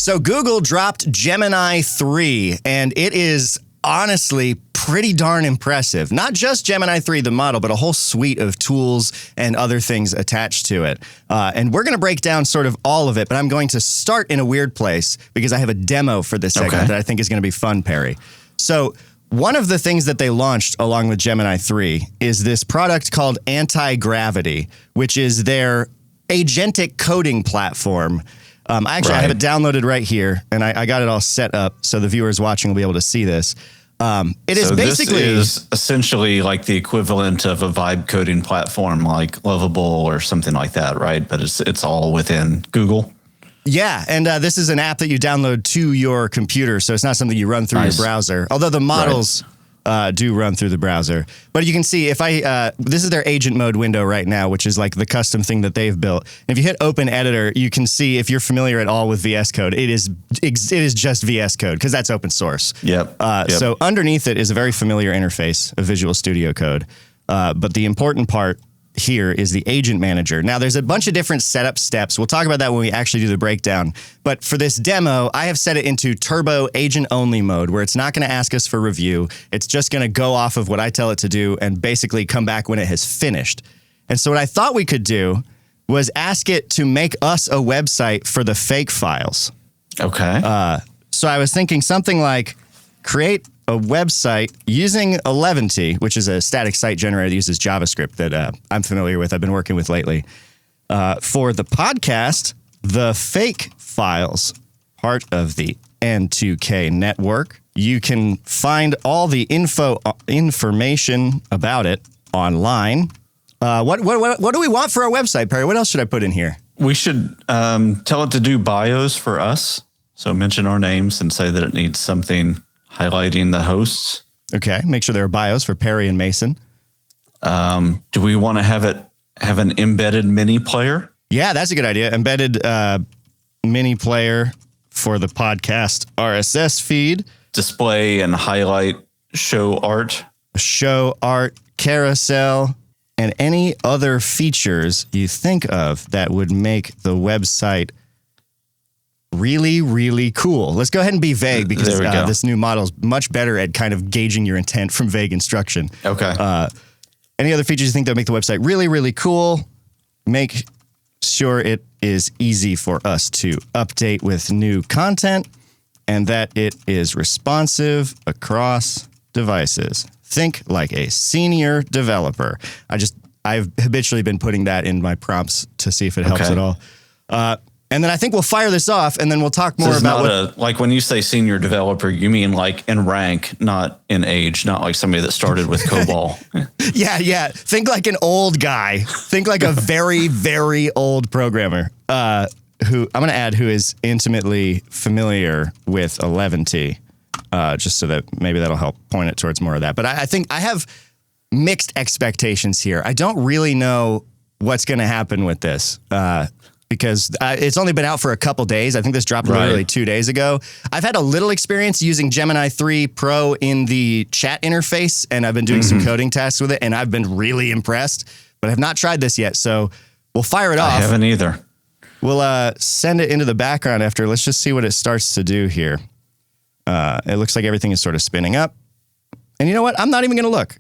So Google dropped Gemini 3, and it is honestly pretty darn impressive. Not just Gemini 3, the model, but a whole suite of tools and other things attached to it. And we're going to break down sort of all of it, but I'm going to start in a weird place because I have a demo for this segment that I think is going to be fun, Perry. So one of the things that they launched along with Gemini 3 is this product called Antigravity, which is their agentic coding platform. I have it downloaded right here, and I got it all set up so the viewers watching will be able to see this. It is basically... This is essentially like the equivalent of a vibe coding platform like Lovable or something like that, right? But it's all within Google. Yeah, and this is an app that you download to your computer, so it's not something you run through your browser, although the models... do run through the browser. But you can see if this is their agent mode window right now, which is like the custom thing that they've built. And if you hit open editor, you can see if you're familiar at all with VS Code, it is just VS Code because that's open source. Yep. So underneath it is a very familiar interface of Visual Studio Code. But the important part here is the agent manager. Now there's a bunch of different setup steps. We'll talk about that when we actually do the breakdown. But for this demo, I have set it into turbo agent only mode where it's not going to ask us for review. It's just going to go off of what I tell it to do and basically come back when it has finished. And so what I thought we could do was ask it to make us a website for the FAIK files. Okay. So I was thinking something like create a website using 11T, which is a static site generator that uses JavaScript that I'm familiar with, I've been working with lately. For the podcast, the FAIK Files, part of the N2K network. You can find all the information about it online. What do we want for our website, Perry? What else should I put in here? We should tell it to do bios for us. So mention our names and say that it needs something highlighting the hosts. Okay. Make sure there are bios for Perry and Mason. Do we want to have an embedded mini player? Yeah, that's a good idea. Embedded mini player for the podcast RSS feed. Display and highlight show art, carousel, and any other features you think of that would make the website really, really cool. Let's go ahead and be vague because this new model is much better at kind of gauging your intent from vague instruction. Okay. Any other features you think that would make the website really, really cool? Make sure it is easy for us to update with new content and that it is responsive across devices. Think like a senior developer. I've habitually been putting that in my prompts to see if it helps at all. And then I think we'll fire this off, and then we'll talk more about like when you say senior developer, you mean like in rank, not in age, not like somebody that started with COBOL. Yeah. Think like an old guy. Think like a very, very old programmer who I'm going to add who is intimately familiar with 11T, just so that maybe that'll help point it towards more of that. But I think I have mixed expectations here. I don't really know what's going to happen with this. Because it's only been out for a couple days. I think this dropped literally 2 days ago. I've had a little experience using Gemini 3 Pro in the chat interface, and I've been doing some coding tasks with it, and I've been really impressed, but I have not tried this yet. So we'll fire it off. I haven't either. We'll send it into the background after. Let's just see what it starts to do here. It looks like everything is sort of spinning up. And you know what? I'm not even going to look.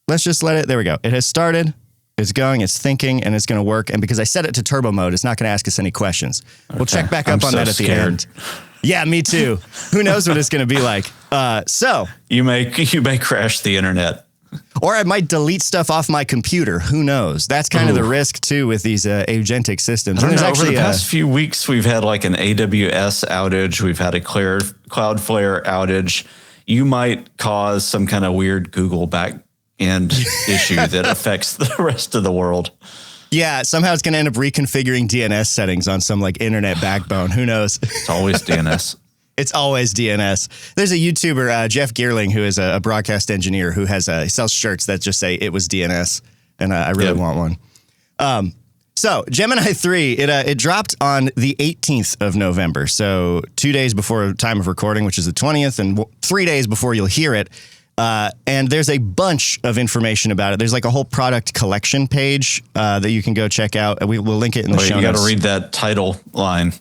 Let's just let it. There we go. It has started. It's going, it's thinking, and it's going to work. And because I set it to turbo mode, it's not going to ask us any questions. Okay. We'll check back up on that at the end. Yeah, me too. Who knows what it's going to be like? So you may crash the internet, or I might delete stuff off my computer. Who knows? That's kind of the risk too with these agentic systems. I don't know, over the past few weeks, we've had like an AWS outage. We've had a Cloudflare outage. You might cause some kind of weird Google backend issue that affects the rest of the world. Yeah, somehow it's going to end up reconfiguring DNS settings on some like internet backbone. Who knows? It's always DNS. It's always DNS. There's a YouTuber, Jeff Geerling, who is a broadcast engineer who he sells shirts that just say it was DNS, and I really want one. So Gemini 3, it dropped on the 18th of November, so 2 days before time of recording, which is the 20th, and 3 days before you'll hear it. And there's a bunch of information about it. There's like a whole product collection page that you can go check out. We'll link it in the show notes. You got to read that title line.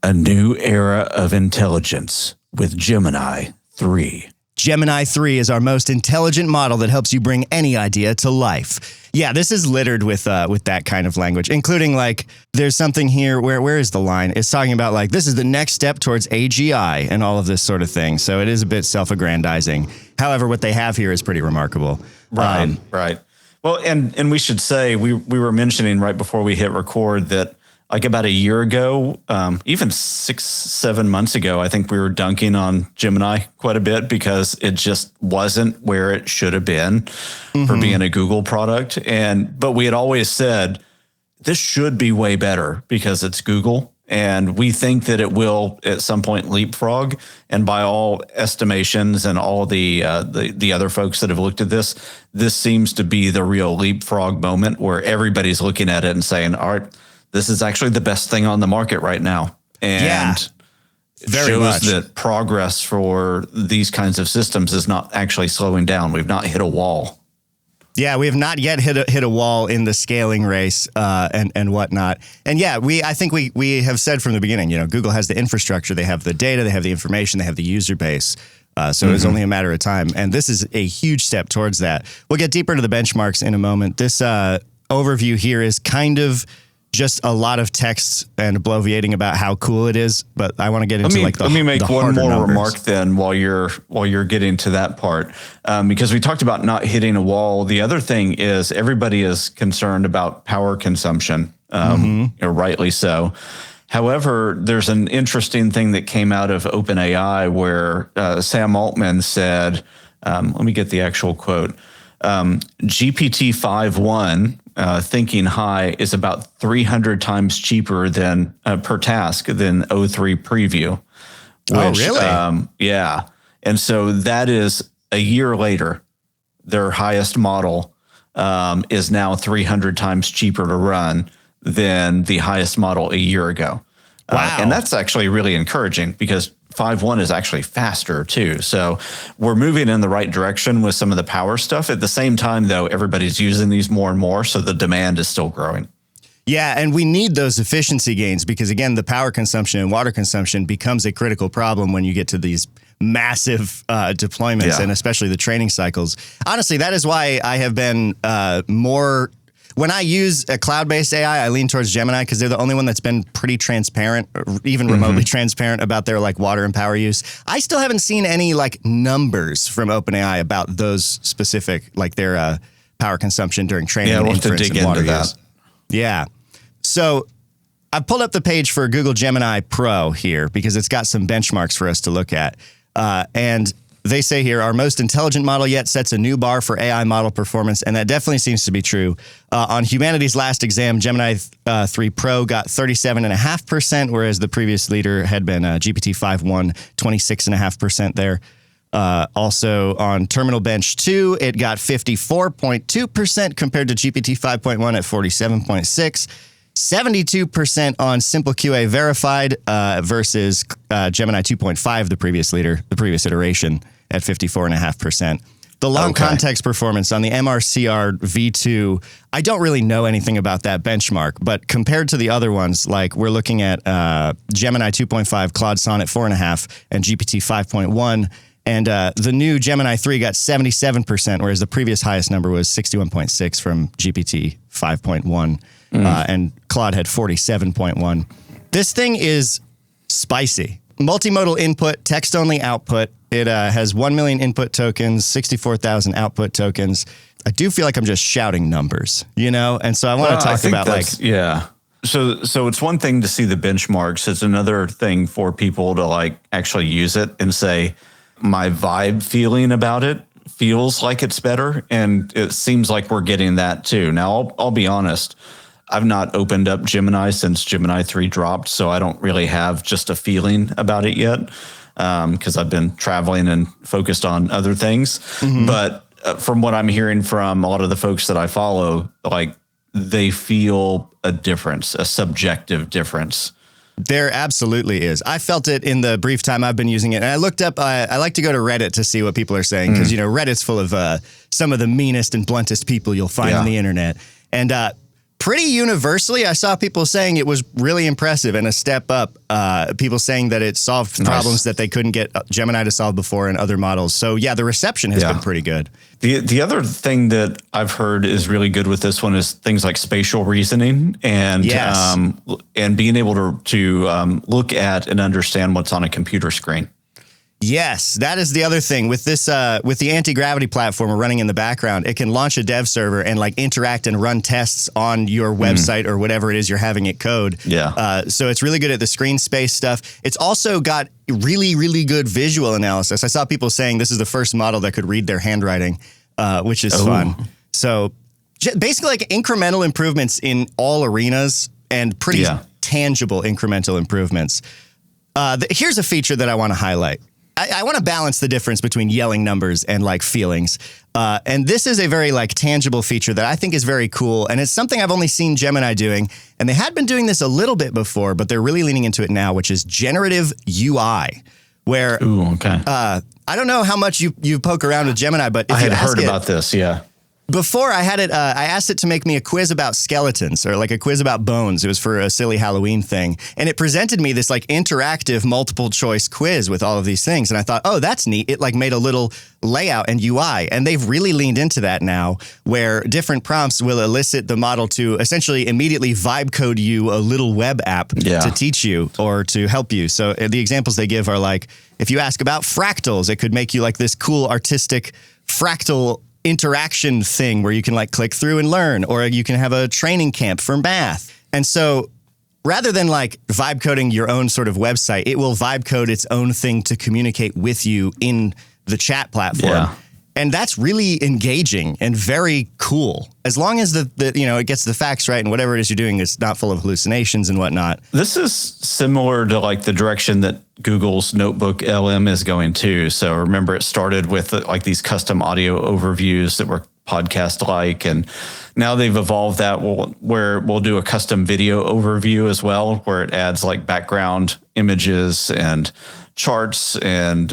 A new era of intelligence with Gemini 3. Gemini 3 is our most intelligent model that helps you bring any idea to life. Yeah, this is littered with that kind of language, including like there's something here where is the line? It's talking about like this is the next step towards AGI and all of this sort of thing. So it is a bit self-aggrandizing. However, what they have here is pretty remarkable. Right. Well, and we should say we were mentioning right before we hit record that like about a year ago, even 6-7 months ago, I think we were dunking on Gemini quite a bit because it just wasn't where it should have been for being a Google product. But we had always said this should be way better because it's Google. And we think that it will at some point leapfrog. And by all estimations and all the other folks that have looked at this seems to be the real leapfrog moment where everybody's looking at it and saying, all right, this is actually the best thing on the market right now. And it shows that progress for these kinds of systems is not actually slowing down. We've not hit a wall. Yeah, we have not yet hit a wall in the scaling race and whatnot. And yeah, I think we have said from the beginning, Google has the infrastructure, they have the data, they have the information, they have the user base. So it's only a matter of time. And this is a huge step towards that. We'll get deeper into the benchmarks in a moment. This overview here is kind of just a lot of text and bloviating about how cool it is, but I want to get into let me make one more remark then while you're getting to that part, because we talked about not hitting a wall. The other thing is everybody is concerned about power consumption, rightly so. However, there's an interesting thing that came out of OpenAI where Sam Altman said, let me get the actual quote, GPT-5.1 thinking high is about 300 times cheaper than per task than O3 preview. Which, really? Yeah. And so that is a year later, their highest model is now 300 times cheaper to run than the highest model a year ago. Wow. And that's actually really encouraging because 5.1 is actually faster too. So we're moving in the right direction with some of the power stuff. At the same time, though, everybody's using these more and more. So the demand is still growing. Yeah, and we need those efficiency gains because, again, the power consumption and water consumption becomes a critical problem when you get to these massive deployments and especially the training cycles. Honestly, that is why I have been more... When I use a cloud-based AI, I lean towards Gemini because they're the only one that's been pretty transparent, even remotely transparent about their like water and power use. I still haven't seen any like numbers from OpenAI about those specific, like their power consumption during training and inference and water use. Yeah. So I pulled up the page for Google Gemini Pro here because it's got some benchmarks for us to look at. And they say here, our most intelligent model yet sets a new bar for AI model performance, and that definitely seems to be true. On humanity's last exam, Gemini 3 Pro got 37.5%, whereas the previous leader had been GPT-5.1, 26.5% there. Also on Terminal Bench 2, it got 54.2% compared to GPT-5.1 at 47.6%. 72% on Simple QA Verified versus Gemini 2.5, the previous leader, the previous iteration, at 54.5%. The long context performance on the MRCR V2, I don't really know anything about that benchmark, but compared to the other ones, like we're looking at Gemini 2.5, Claude Sonnet 4.5, and GPT 5.1, and the new Gemini 3 got 77%, whereas the previous highest number was 61.6 from GPT 5.1. And Claude had 47.1. This thing is spicy. Multimodal input, text-only output. It has 1 million input tokens, 64,000 output tokens. I do feel like I'm just shouting numbers, And so I want to talk about So it's one thing to see the benchmarks. It's another thing for people to like actually use it and say, my vibe feeling about it feels like it's better. And it seems like we're getting that too. Now, I'll be honest. I've not opened up Gemini since Gemini 3 dropped, so I don't really have just a feeling about it yet because I've been traveling and focused on other things. But from what I'm hearing from a lot of the folks that I follow, like they feel a difference, a subjective difference. There absolutely is. I felt it in the brief time I've been using it. And I looked up, I like to go to Reddit to see what people are saying because, Reddit's full of some of the meanest and bluntest people you'll find on the internet. And pretty universally, I saw people saying it was really impressive and a step up. People saying that it solved problems that they couldn't get Gemini to solve before in other models. So yeah, the reception has been pretty good. The other thing that I've heard is really good with this one is things like spatial reasoning and and being able to look at and understand what's on a computer screen. Yes, that is the other thing with this. With the Antigravity platform we're running in the background, it can launch a dev server and like interact and run tests on your website or whatever it is you're having it code. Yeah. So it's really good at the screen space stuff. It's also got really, really good visual analysis. I saw people saying this is the first model that could read their handwriting, which is fun. So basically like incremental improvements in all arenas and pretty tangible incremental improvements. Here's a feature that I want to highlight. I want to balance the difference between yelling numbers and like feelings. And this is a very like tangible feature that I think is very cool. And it's something I've only seen Gemini doing. And they had been doing this a little bit before, but they're really leaning into it now, which is generative UI, where I don't know how much you poke around with Gemini, but if I had heard about this. Yeah. Before I had it, I asked it to make me a quiz about skeletons or like a quiz about bones. It was for a silly Halloween thing. And it presented me this like interactive multiple choice quiz with all of these things. And I thought, oh, that's neat. It like made a little layout and UI. And they've really leaned into that now where different prompts will elicit the model to essentially immediately vibe code you a little web app to teach you or to help you. So the examples they give are like, if you ask about fractals, it could make you like this cool artistic fractal interaction thing where you can like click through and learn, or you can have a training camp for math. And so rather than like vibe coding your own sort of website, it will vibe code its own thing to communicate with you in the chat platform. Yeah. And that's really engaging and very cool. As long as it gets the facts right and whatever it is you're doing is not full of hallucinations and whatnot. This is similar to like the direction that Google's Notebook LM is going to. So remember, it started with like these custom audio overviews that were podcast-like, and now they've evolved that where we'll do a custom video overview as well, where it adds like background images and charts and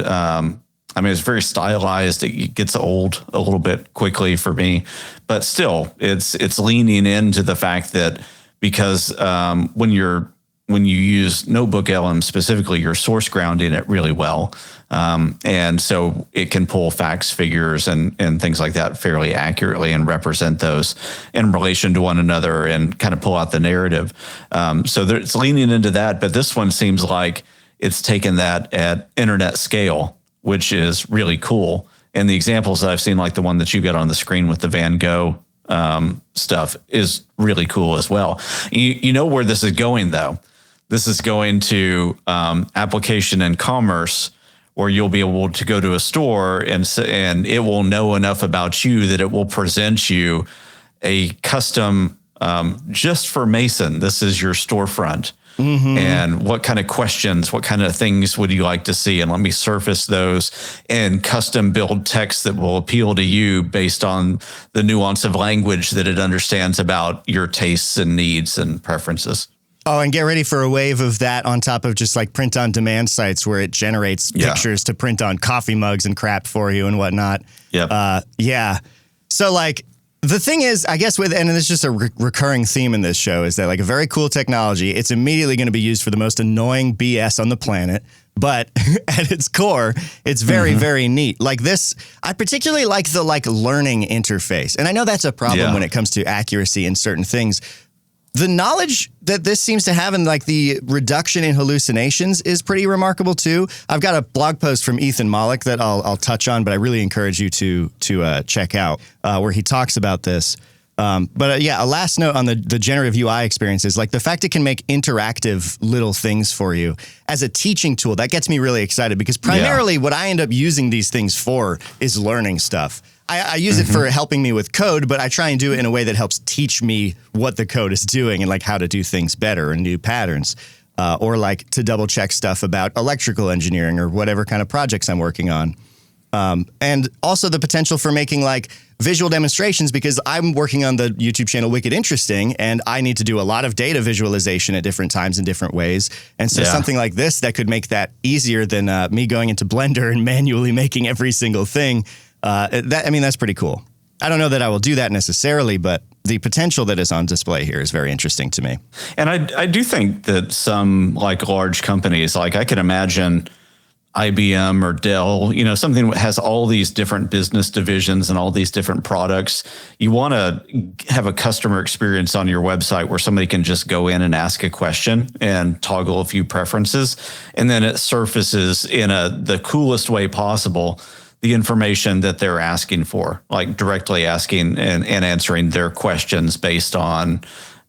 it's very stylized. It gets old a little bit quickly for me, but still, it's leaning into the fact that because when you use Notebook LM specifically, you're source grounding it really well, and so it can pull facts, figures, and things like that fairly accurately and represent those in relation to one another and kind of pull out the narrative. So it's leaning into that, but this one seems like it's taken that at internet scale, which is really cool. And the examples that I've seen, like the one that you got on the screen with the Van Gogh stuff, is really cool as well. You know where this is going, though. This is going to application and commerce, where you'll be able to go to a store and it will know enough about you that it will present you a custom, just for Mason, this is your storefront. Mm-hmm. And what kind of questions, what kind of things would you like to see? And let me surface those and custom build text that will appeal to you based on the nuance of language that it understands about your tastes and needs and preferences. Oh, and get ready for a wave of that on top of just like print on demand sites where it generates pictures to print on coffee mugs and crap for you and whatnot. Yep. Yeah. So like, the thing is, I guess and it's just a recurring theme in this show, is that like a very cool technology, it's immediately going to be used for the most annoying BS on the planet. But at its core, it's very, very neat. Like this, I particularly like the like learning interface. And I know that's a problem when it comes to accuracy in certain things. The knowledge that this seems to have and like the reduction in hallucinations is pretty remarkable too. I've got a blog post from Ethan Mollick that I'll touch on, but I really encourage you to check out where he talks about this. But a last note on the generative UI experience is like the fact it can make interactive little things for you as a teaching tool. That gets me really excited because primarily what I end up using these things for is learning stuff. I use it for helping me with code, but I try and do it in a way that helps teach me what the code is doing and like how to do things better and new patterns, or like to double check stuff about electrical engineering or whatever kind of projects I'm working on. And also the potential for making like visual demonstrations, because I'm working on the YouTube channel Wicked Interesting and I need to do a lot of data visualization at different times in different ways. And so something like this that could make that easier than me going into Blender and manually making every single thing. That's pretty cool. I don't know that I will do that necessarily, but the potential that is on display here is very interesting to me. And I do think that some like large companies, like I can imagine IBM or Dell, something that has all these different business divisions and all these different products. You want to have a customer experience on your website where somebody can just go in and ask a question and toggle a few preferences. And then it surfaces in the coolest way possible the information that they're asking for, like directly asking and answering their questions based on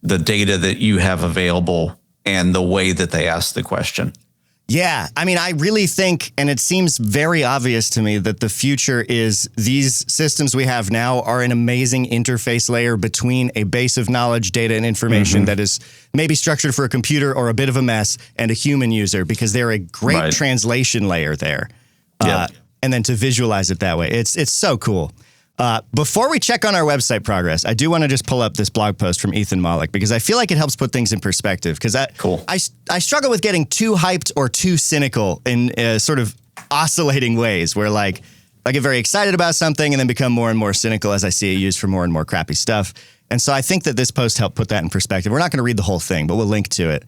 the data that you have available and the way that they ask the question. Yeah, I mean, I really think, and it seems very obvious to me, that the future is these systems we have now are an amazing interface layer between a base of knowledge, data, and information that is maybe structured for a computer or a bit of a mess and a human user, because they're a great translation layer there. And then to visualize it that way, it's so cool. Before we check on our website progress, I do want to just pull up this blog post from Ethan Mollick, because I feel like it helps put things in perspective. Because I struggle with getting too hyped or too cynical in sort of oscillating ways, where like I get very excited about something and then become more and more cynical as I see it used for more and more crappy stuff. And so I think that this post helped put that in perspective. We're not going to read the whole thing, but we'll link to it.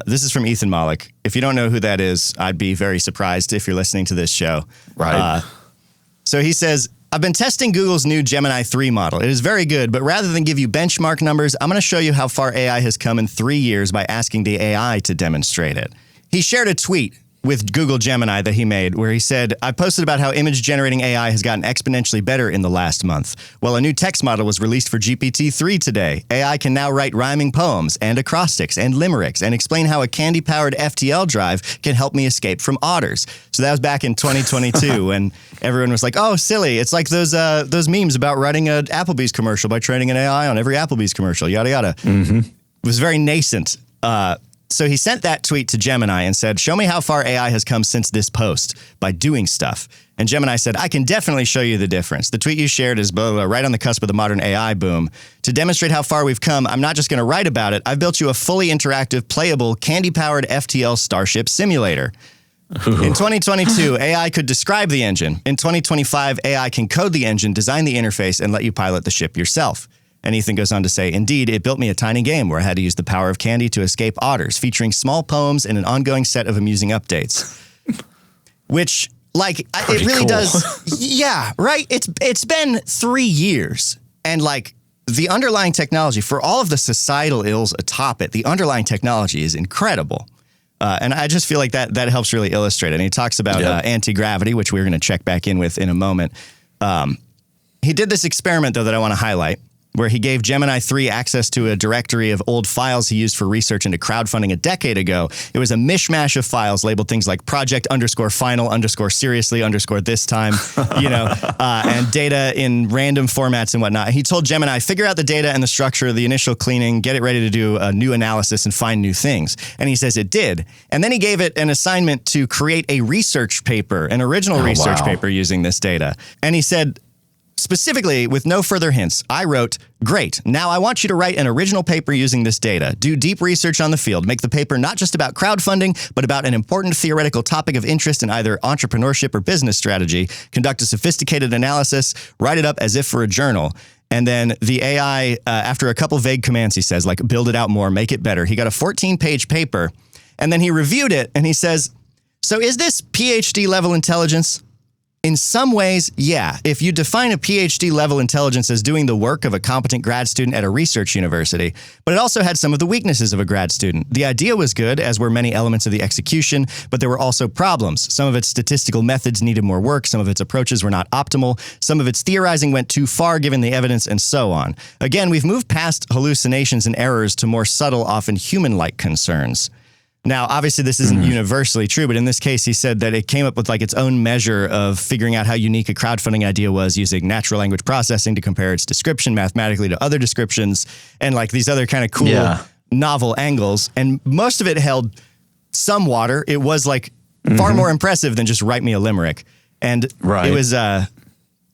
This is from Ethan Mollick. If you don't know who that is, I'd be very surprised if you're listening to this show. Right. So he says, I've been testing Google's new Gemini 3 model. It is very good, but rather than give you benchmark numbers, I'm going to show you how far AI has come in 3 years by asking the AI to demonstrate it. He shared a tweet with Google Gemini that he made where he said, I posted about how image generating AI has gotten exponentially better in the last month. Well, a new text model was released for GPT-3 today. AI can now write rhyming poems and acrostics and limericks and explain how a candy-powered FTL drive can help me escape from otters. So that was back in 2022 when everyone was like, oh, silly. It's like those memes about writing an Applebee's commercial by training an AI on every Applebee's commercial, yada, yada. It was very nascent. So he sent that tweet to Gemini and said, show me how far AI has come since this post by doing stuff. And Gemini said, I can definitely show you the difference. The tweet you shared is blah, blah, blah, right on the cusp of the modern AI boom. To demonstrate how far we've come, I'm not just going to write about it. I've built you a fully interactive, playable, candy-powered FTL Starship simulator. In 2022, AI could describe the engine. In 2025, AI can code the engine, design the interface, and let you pilot the ship yourself. And Ethan goes on to say, indeed, it built me a tiny game where I had to use the power of candy to escape otters, featuring small poems and an ongoing set of amusing updates. Which, like, it really does. Yeah, right? It's been 3 years. And, like, the underlying technology, for all of the societal ills atop it, the underlying technology is incredible. And I just feel like that helps really illustrate it. And he talks about Antigravity, which we're going to check back in with in a moment. He did this experiment, though, that I want to highlight, where he gave Gemini 3 access to a directory of old files he used for research into crowdfunding a decade ago. It was a mishmash of files labeled things like project_final_seriously_this time, and data in random formats and whatnot. He told Gemini, figure out the data and the structure of the initial cleaning, get it ready to do a new analysis and find new things. And he says it did. And then he gave it an assignment to create a research paper, an original research paper using this data. And he said, specifically, with no further hints, I wrote, great, now I want you to write an original paper using this data. Do deep research on the field. Make the paper not just about crowdfunding, but about an important theoretical topic of interest in either entrepreneurship or business strategy. Conduct a sophisticated analysis. Write it up as if for a journal. And then the AI, after a couple vague commands, he says, like, build it out more, make it better. He got a 14-page paper, and then he reviewed it, and he says, so is this PhD level intelligence? In some ways, yeah. If you define a PhD level intelligence as doing the work of a competent grad student at a research university, but it also had some of the weaknesses of a grad student. The idea was good, as were many elements of the execution, but there were also problems. Some of its statistical methods needed more work, some of its approaches were not optimal, some of its theorizing went too far given the evidence, and so on. Again, we've moved past hallucinations and errors to more subtle, often human-like concerns. Now, obviously, this isn't universally true, but in this case, he said that it came up with like its own measure of figuring out how unique a crowdfunding idea was using natural language processing to compare its description mathematically to other descriptions and like these other kind of cool, novel angles. And most of it held some water. It was like far more impressive than just write me a limerick. And it was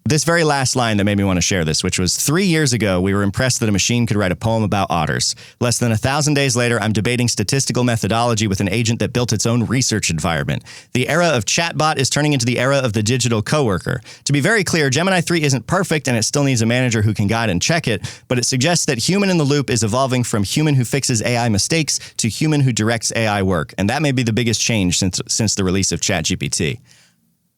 this very last line that made me want to share this, which was 3 years ago, we were impressed that a machine could write a poem about otters. Less than 1,000 days later, I'm debating statistical methodology with an agent that built its own research environment. The era of chatbot is turning into the era of the digital coworker. To be very clear, Gemini 3 isn't perfect and it still needs a manager who can guide and check it, but it suggests that human in the loop is evolving from human who fixes AI mistakes to human who directs AI work. And that may be the biggest change since the release of ChatGPT.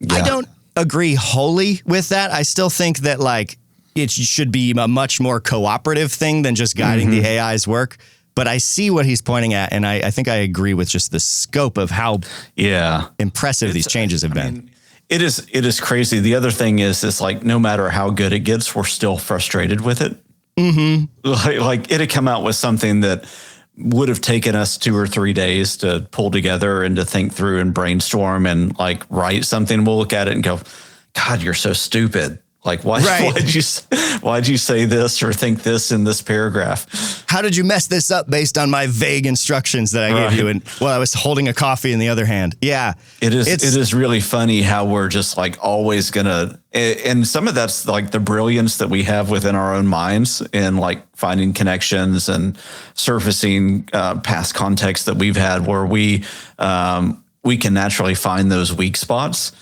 Yeah. I don't agree wholly with that. I still think that like it should be a much more cooperative thing than just guiding the AI's work. But I see what he's pointing at, and I think I agree with just the scope of how impressive these changes have been. I mean, it is crazy. The other thing is, it's like no matter how good it gets, we're still frustrated with it. Like it had come out with something that would have taken us 2 or 3 days to pull together and to think through and brainstorm and like write something. We'll look at it and go, God, you're so stupid. Like, why'd you say this or think this in this paragraph? How did you mess this up based on my vague instructions that I gave you? And I was holding a coffee in the other hand. Yeah. It is really funny how we're just like always gonna, and some of that's like the brilliance that we have within our own minds and like finding connections and surfacing past contexts that we've had where we can naturally find those weak spots.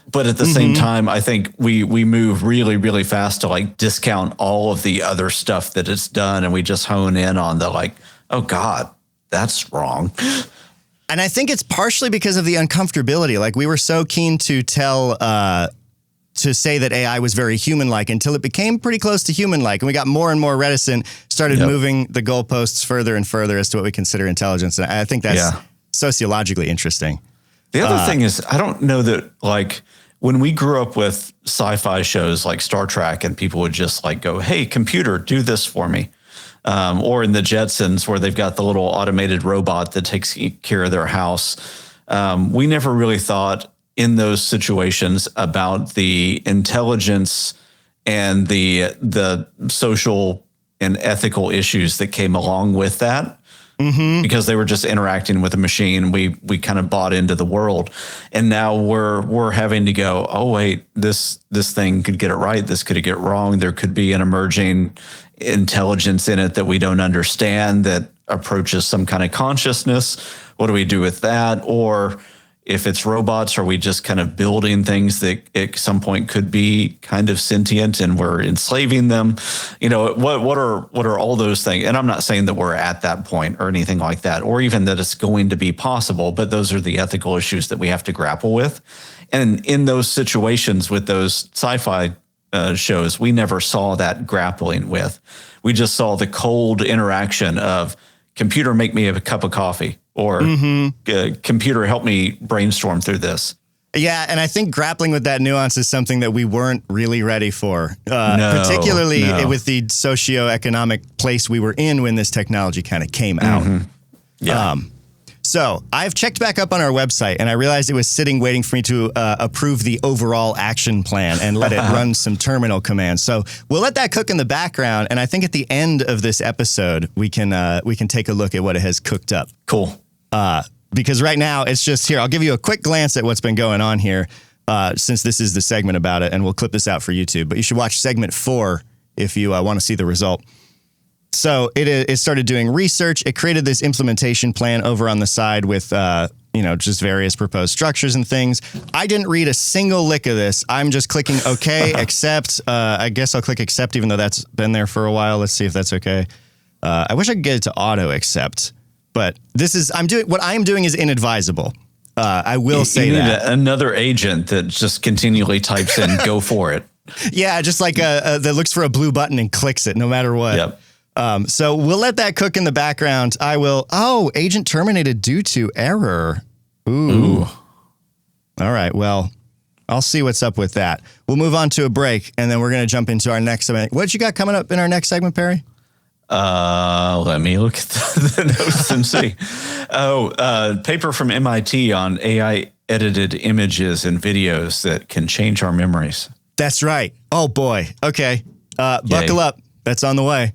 But at the same time, I think we move really, really fast to like discount all of the other stuff that it's done. And we just hone in on the like, oh God, that's wrong. And I think it's partially because of the uncomfortability. Like we were so keen to to say that AI was very human-like until it became pretty close to human-like. And we got more and more reticent, started moving the goalposts further and further as to what we consider intelligence. And I think that's sociologically interesting. The other thing is, I don't know that like when we grew up with sci-fi shows like Star Trek and people would just like go, hey, computer, do this for me. Or in the Jetsons where they've got the little automated robot that takes care of their house. We never really thought in those situations about the intelligence and the social and ethical issues that came along with that. Because they were just interacting with a machine. We kind of bought into the world. And now we're having to go, oh, wait, this thing could get it right. This could get wrong. There could be an emerging intelligence in it that we don't understand that approaches some kind of consciousness. What do we do with that? Or if it's robots, are we just kind of building things that at some point could be kind of sentient and we're enslaving them? You know, what are all those things? And I'm not saying that we're at that point or anything like that, or even that it's going to be possible, but those are the ethical issues that we have to grapple with. And in those situations with those sci-fi shows, we never saw that grappling with. We just saw the cold interaction of computer, make me a cup of coffee. Or computer, help me brainstorm through this. Yeah, and I think grappling with that nuance is something that we weren't really ready for, particularly with the socioeconomic place we were in when this technology kind of came out. So I've checked back up on our website, and I realized it was sitting waiting for me to approve the overall action plan and let it run some terminal commands. So we'll let that cook in the background, and I think at the end of this episode, we can take a look at what it has cooked up. Cool. Because right now it's just here. I'll give you a quick glance at what's been going on here since this is the segment about it, and we'll clip this out for YouTube. But you should watch segment 4 if you want to see the result. So it started doing research. It created this implementation plan over on the side with just various proposed structures and things. I didn't read a single lick of this. I'm just clicking OK, accept. I guess I'll click accept even though that's been there for a while. Let's see if that's okay. I wish I could get it to auto accept. But what I am doing is inadvisable. I will say that. Another agent that just continually types in, go for it. Yeah, just like that looks for a blue button and clicks it no matter what. Yep. So we'll let that cook in the background. Agent terminated due to error. Ooh. All right, well, I'll see what's up with that. We'll move on to a break, and then we're going to jump into our next segment. What you got coming up in our next segment, Perry? Let me look at the notes and see. Paper from MIT on AI edited images and videos that can change our memories. That's right. Oh boy. Okay. Buckle up. That's on the way.